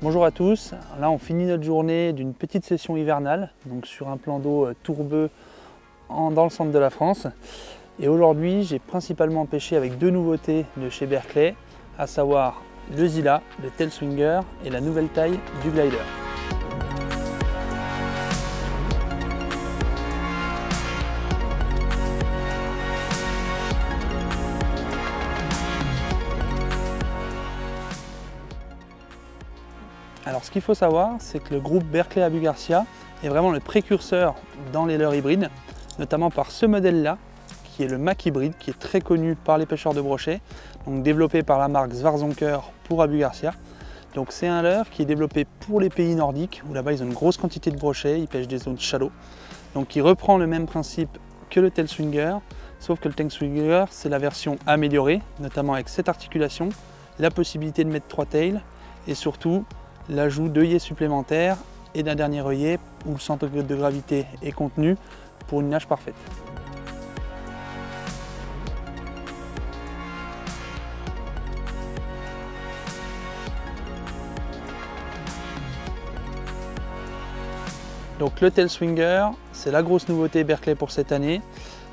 Bonjour à tous, là on finit notre journée d'une petite session hivernale, donc sur un plan d'eau tourbeux dans le centre de la France. Et aujourd'hui j'ai principalement pêché avec deux nouveautés de chez Berkley, à savoir le Zilla, le Tail Swinger et la nouvelle taille du Glider. Alors ce qu'il faut savoir, c'est que le groupe Berkley Abu Garcia est vraiment le précurseur dans les leurres hybrides, notamment par ce modèle-là, qui est le Mac hybride, qui est très connu par les pêcheurs de brochets, donc développé par la marque Schwarzonker pour Abu Garcia. Donc c'est un leurre qui est développé pour les pays nordiques, où là-bas ils ont une grosse quantité de brochets, ils pêchent des zones shallow. Donc il reprend le même principe que le Tail Swinger, sauf que le Tail Swinger c'est la version améliorée, notamment avec cette articulation, la possibilité de mettre 3 tails, et surtout l'ajout d'œillets supplémentaires et d'un dernier œillet où le centre de gravité est contenu pour une nage parfaite. Donc le Tail Swinger, c'est la grosse nouveauté Berkley pour cette année.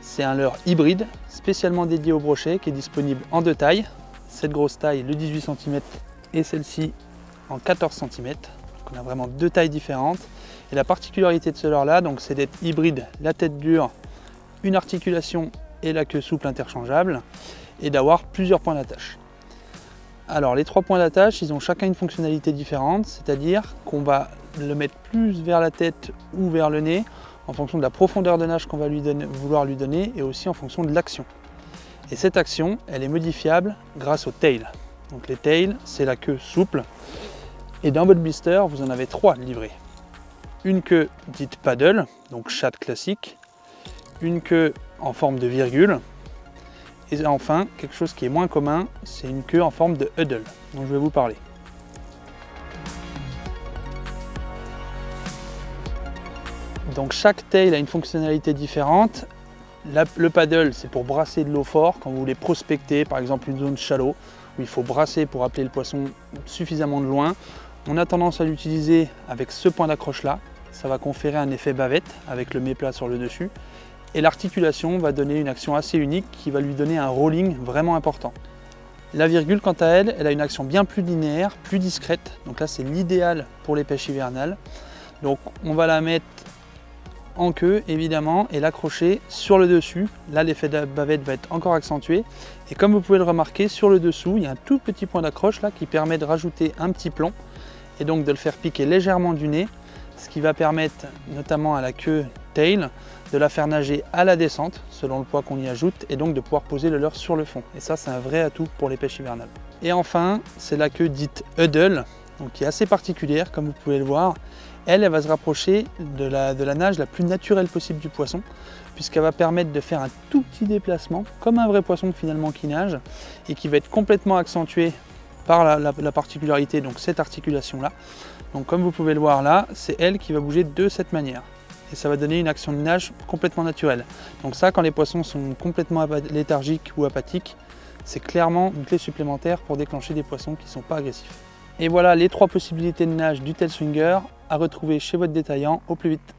C'est un leurre hybride spécialement dédié au brochet qui est disponible en deux tailles. Cette grosse taille, le 18 cm, et celle-ci en 14 cm. Donc on a vraiment deux tailles différentes. Et la particularité de ce leurre-là, c'est d'être hybride, la tête dure, une articulation et la queue souple interchangeable, et d'avoir plusieurs points d'attache. Alors les trois points d'attache, ils ont chacun une fonctionnalité différente, c'est-à-dire qu'on va le mettre plus vers la tête ou vers le nez en fonction de la profondeur de nage qu'on va vouloir lui donner et aussi en fonction de l'action. Et cette action, elle est modifiable grâce au tail. Donc les tails, c'est la queue souple. Et dans votre blister, vous en avez trois livrés. Une queue dite paddle, donc chatte classique. Une queue en forme de virgule. Et enfin, quelque chose qui est moins commun, c'est une queue en forme de huddle, dont je vais vous parler. Donc chaque tail a une fonctionnalité différente. Le paddle, c'est pour brasser de l'eau fort quand vous voulez prospecter, par exemple une zone shallow, où il faut brasser pour appeler le poisson suffisamment de loin. On a tendance à l'utiliser avec ce point d'accroche là, ça va conférer un effet bavette avec le méplat sur le dessus. Et l'articulation va donner une action assez unique qui va lui donner un rolling vraiment important. La virgule, quant à elle, elle a une action bien plus linéaire, plus discrète. Donc là, c'est l'idéal pour les pêches hivernales. Donc on va la mettre en queue, évidemment, et l'accrocher sur le dessus. Là, l'effet de bavette va être encore accentué. Et comme vous pouvez le remarquer, sur le dessous, il y a un tout petit point d'accroche là qui permet de rajouter un petit plomb et donc de le faire piquer légèrement du nez, ce qui va permettre notamment à la queue tail de la faire nager à la descente selon le poids qu'on y ajoute et donc de pouvoir poser le leurre sur le fond. Et ça, c'est un vrai atout pour les pêches hivernales. Et enfin, c'est la queue dite huddle, donc qui est assez particulière comme vous pouvez le voir. Elle va se rapprocher de la nage la plus naturelle possible du poisson, puisqu'elle va permettre de faire un tout petit déplacement comme un vrai poisson finalement qui nage et qui va être complètement accentué par la particularité, donc cette articulation là. Donc comme vous pouvez le voir là, c'est elle qui va bouger de cette manière. Et ça va donner une action de nage complètement naturelle. Donc ça, quand les poissons sont complètement léthargiques ou apathiques, c'est clairement une clé supplémentaire pour déclencher des poissons qui ne sont pas agressifs. Et voilà les trois possibilités de nage du Tail Swinger à retrouver chez votre détaillant au plus vite.